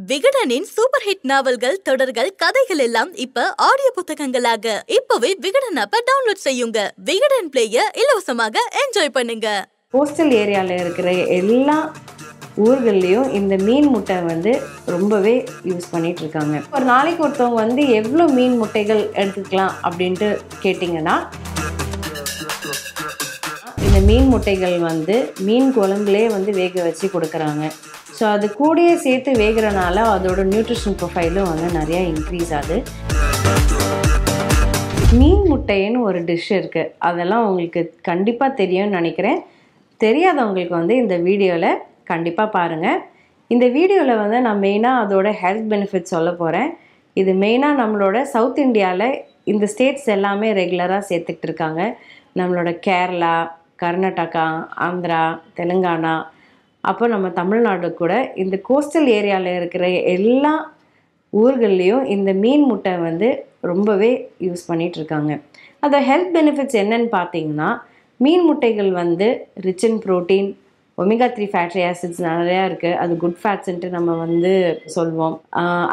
விகடனின் super hit நாவல்கள், தொடர்கள், கதைகள் எல்லாம் இப்ப ஆடியோ புத்தகங்களாக இப்பவே விகடன் ஆப்பை டவுன்லோட் செய்யுங்க. விகடன் பிளேய இலவசமாக என்ஜாய் பண்ணுங்க. கோஸ்டல் ஏரியாவில் இருக்கிற எல்லா ஊர்கள்லேயும் இந்த மீன் முட்டை வந்து ரொம்பவே யூஸ் பண்ணிட்டு இருக்காங்க. ஒரு நாளைக்கு ஒருத்தவங்க வந்து எவ்வளோ மீன் முட்டைகள் எடுத்துக்கலாம் அப்படின்ட்டு கேட்டிங்கன்னா, இந்த மீன் முட்டைகள் வந்து மீன் குழம்புலே வந்து வேக வச்சு கொடுக்குறாங்க. ஸோ அது கூடயே சேர்த்து வேகிறனால அதோட நியூட்ரிஷன் ப்ரொஃபைலும் வந்து நிறையா இன்க்ரீஸ் ஆகுது. மீன் முட்டைன்னு ஒரு டிஷ் இருக்குது, அதெல்லாம் உங்களுக்கு கண்டிப்பாக தெரியும்னு நினைக்கிறேன். தெரியாதவங்களுக்கு வந்து இந்த வீடியோவில் கண்டிப்பாக பாருங்கள். இந்த வீடியோவில் வந்து நான் மெயினாக அதோட ஹெல்த் பெனிஃபிட்ஸ் சொல்ல போகிறேன். இது மெயினாக நம்மளோட சவுத் இந்தியாவில் இந்த ஸ்டேட்ஸ் எல்லாமே ரெகுலராக சேர்த்துக்கிட்டு இருக்காங்க. நம்மளோட கேரளா, கர்நாடகா, ஆந்திரா, தெலுங்கானா, அப்போ நம்ம தமிழ்நாடு கூட இந்த கோஸ்டல் ஏரியாவில் இருக்கிற எல்லா ஊர்கள்லேயும் இந்த மீன் முட்டை வந்து ரொம்பவே யூஸ் பண்ணிகிட்ருக்காங்க. அதோட ஹெல்த் பெனிஃபிட்ஸ் என்னன்னு பார்த்தீங்கன்னா, மீன் முட்டைகள் வந்து rich in protein, omega 3 fatty acids நிறையா இருக்குது. அது குட் ஃபேட்ஸ்ன்ட்டு நம்ம வந்து சொல்வோம்.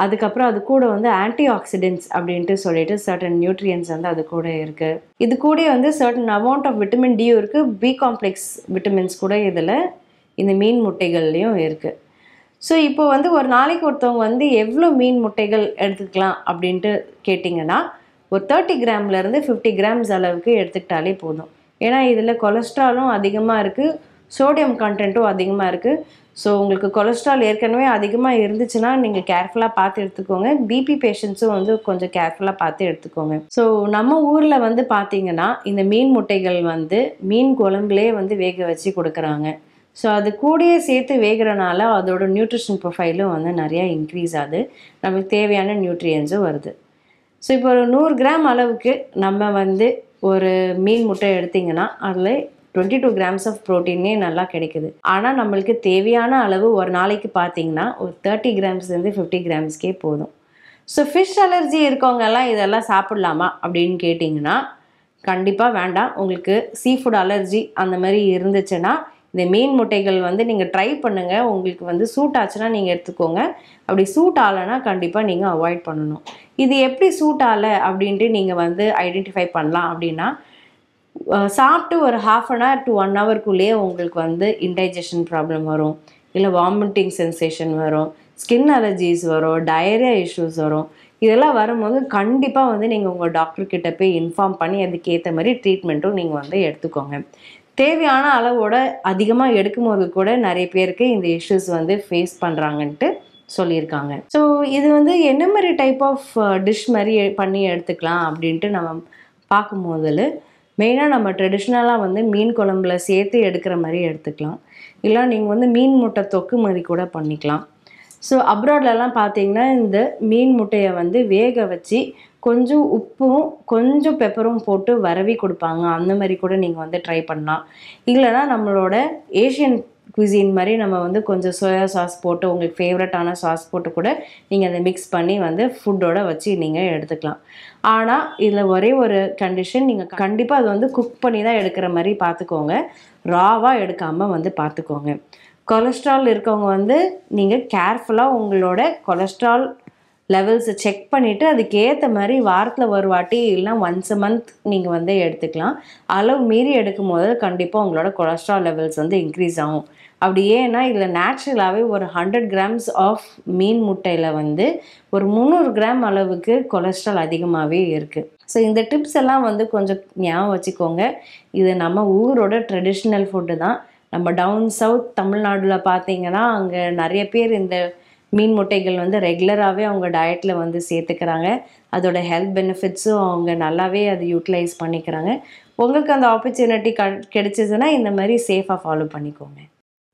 அதுக்கப்புறம் அது கூட வந்து ஆன்டி ஆக்சிடென்ட்ஸ் அப்படின்ட்டு சொல்லிட்டு சர்டன் நியூட்ரியன்ஸ் வந்து அது கூட இருக்குது. இது கூட வந்து certain amount of vitamin D இருக்குது. பி காம்ப்ளெக்ஸ் விட்டமின்ஸ் கூட இதில் இந்த மீன் முட்டைகள்லேயும் இருக்குது. ஸோ இப்போ வந்து ஒரு நாளைக்கு ஒருத்தவங்க வந்து எவ்வளோ மீன் முட்டைகள் எடுத்துக்கலாம் அப்படின்ட்டு கேட்டிங்கன்னா, ஒரு 30 கிராம்லேருந்து 50 கிராம்ஸ் அளவுக்கு எடுத்துக்கிட்டாலே போதும். ஏன்னா இதில் கொலஸ்ட்ராலும் அதிகமாக இருக்குது, சோடியம் கண்டென்ட்டும் அதிகமாக இருக்குது. ஸோ உங்களுக்கு கொலஸ்ட்ரால் ஏற்கனவே அதிகமாக இருந்துச்சுன்னா நீங்கள் கேர்ஃபுல்லாக பார்த்து எடுத்துக்கோங்க. பிபி பேஷண்ட்ஸும் வந்து கொஞ்சம் கேர்ஃபுல்லாக பார்த்து எடுத்துக்கோங்க. ஸோ நம்ம ஊரில் வந்து பார்த்திங்கன்னா இந்த மீன் முட்டைகள் வந்து மீன் குழம்புலே வந்து வேக வச்சு கொடுக்குறாங்க. ஸோ அது கூடயே சேர்த்து வேகிறனால அதோட நியூட்ரிஷன் ப்ரொஃபைலும் வந்து நிறையா இன்க்ரீஸ் ஆகுது. நமக்கு தேவையான நியூட்ரியன்ஸும் வருது. ஸோ இப்போ ஒரு 100 கிராம் அளவுக்கு நம்ம வந்து ஒரு மீன் முட்டை எடுத்திங்கன்னா அதில் 22 கிராம்ஸ் ஆஃப் ப்ரோட்டீனே நல்லா கிடைக்குது. ஆனால் நம்மளுக்கு தேவையான அளவு ஒரு நாளைக்கு பார்த்திங்கன்னா ஒரு 30 கிராம்ஸ்லேருந்து 50 கிராம்ஸ்க்கே போதும். ஸோ ஃபிஷ் அலர்ஜி இருக்கவங்கெல்லாம் இதெல்லாம் சாப்பிட்லாமா அப்படின்னு கேட்டிங்கன்னா கண்டிப்பாக வேண்டாம். உங்களுக்கு சீ ஃபுட் அலர்ஜி அந்த மாதிரி இருந்துச்சுன்னா இந்த மீன் முட்டைகள் வந்து நீங்கள் ட்ரை பண்ணுங்கள். உங்களுக்கு வந்து சூட் ஆச்சுன்னா நீங்கள் எடுத்துக்கோங்க. அப்படி சூட் ஆகலைன்னா கண்டிப்பாக நீங்கள் அவாய்ட் பண்ணணும். இது எப்படி சூட் ஆகலை அப்படின்ட்டு நீங்கள் வந்து ஐடென்டிஃபை பண்ணலாம் அப்படின்னா, சாப்பிட்டு ஒரு 1/2 hour to 1 hourக்குள்ளேயே உங்களுக்கு வந்து இன்டைஜஷன் ப்ராப்ளம் வரும், இல்லை வாமிட்டிங் சென்சேஷன் வரும், ஸ்கின் அலர்ஜிஸ் வரும், டயரியா இஷ்யூஸ் வரும். இதெல்லாம் வரும்போது கண்டிப்பாக வந்து நீங்கள் உங்கள் டாக்டர்கிட்ட போய் இன்ஃபார்ம் பண்ணி அதுக்கேற்ற மாதிரி ட்ரீட்மெண்ட்டும் நீங்கள் வந்து எடுத்துக்கோங்க. தேவையான அளவோட அதிகமாக எடுக்கும்போது கூட நிறைய பேருக்கு இந்த இஷ்யூஸ் வந்து ஃபேஸ் பண்ணுறாங்கன்ட்டு சொல்லியிருக்காங்க. ஸோ இது வந்து என்ன மாதிரி டைப் ஆஃப் டிஷ் மாதிரி பண்ணி எடுத்துக்கலாம் அப்படின்ட்டு நம்ம பார்க்கும்போதில் மெயினாக நம்ம ட்ரெடிஷ்னலாக வந்து மீன் குழம்புல சேர்த்து எடுக்கிற மாதிரி எடுத்துக்கலாம். இல்லை நீங்கள் வந்து மீன் முட்டை தொக்கு மாதிரி கூட பண்ணிக்கலாம். ஸோ அப்ராட்லலாம் பார்த்தீங்கன்னா இந்த மீன் முட்டையை வந்து வேக வச்சு கொஞ்சம் உப்பும் கொஞ்சம் பெப்பரும் போட்டு வரவி கொடுப்பாங்க. அந்த மாதிரி கூட நீங்கள் வந்து ட்ரை பண்ணலாம். இல்லைனா நம்மளோட ஏஷியன் குவிசின் மாதிரி நம்ம வந்து கொஞ்சம் சோயா சாஸ் போட்டு உங்களுக்கு ஃபேவரட்டான சாஸ் போட்டு கூட நீங்கள் அதை மிக்ஸ் பண்ணி வந்து ஃபுட்டோட வச்சு நீங்கள் எடுத்துக்கலாம். ஆனால் இதில் ஒரே ஒரு கண்டிஷன், நீங்கள் கண்டிப்பாக அது வந்து குக் பண்ணி தான் எடுக்கிற மாதிரி பார்த்துக்கோங்க. ராவாக எடுக்காமல் வந்து பார்த்துக்கோங்க. கொலஸ்ட்ரால் இருக்கவங்க வந்து நீங்கள் கேர்ஃபுல்லாக உங்களோட கொலஸ்ட்ரால் லெவல்ஸை செக் பண்ணிவிட்டு அதுக்கேற்ற மாதிரி வாரத்தில் ஒரு வாட்டி இல்லைனா ஒன்ஸ் அ மந்த் நீங்கள் வந்து எடுத்துக்கலாம். அளவு மீறி எடுக்கும் போது கண்டிப்பாக உங்களோட கொலஸ்ட்ரால் லெவல்ஸ் வந்து இன்க்ரீஸ் ஆகும். அப்படி ஏன்னா இதில் நேச்சுரலாகவே ஒரு 100 கிராம்ஸ் ஆஃப் மீன் முட்டையில் வந்து ஒரு 300 கிராம் அளவுக்கு கொலஸ்ட்ரால் அதிகமாகவே இருக்குது. ஸோ இந்த டிப்ஸ் எல்லாம் வந்து கொஞ்சம் ஞாபகம் வச்சுக்கோங்க. இது நம்ம ஊரோட ட்ரெடிஷ்னல் ஃபுட்டு தான். நம்ம டவுன் சவுத் தமிழ்நாடுல பார்த்தீங்கன்னா அங்கே நிறைய பேர் இந்த மீன் முட்டைகள் வந்து ரெகுலராகவே அவங்க டயட்டில் வந்து சேர்த்துக்கிறாங்க. அதோட ஹெல்த் பெனிஃபிட்ஸும் அவங்க நல்லாவே அது யூட்டிலைஸ் பண்ணிக்கிறாங்க. உங்களுக்கு அந்த ஆப்பர்ச்சுனிட்டி கிடைச்சதுன்னா இந்த மாதிரி சேஃபாக ஃபாலோ பண்ணிக்கோங்க.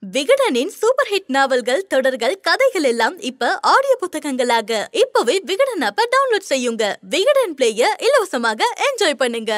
விகடனின் சூப்பர் ஹிட் நாவல்கள், தொடர்கள், கதைகள் எல்லாம் இப்ப ஆடியோ புத்தகங்களாக இப்பவே விகடன் ஆப்பை டவுன்லோட் செய்யுங்க. விகடன் பிளேய இலவசமாக என்ஜாய் பண்ணுங்க.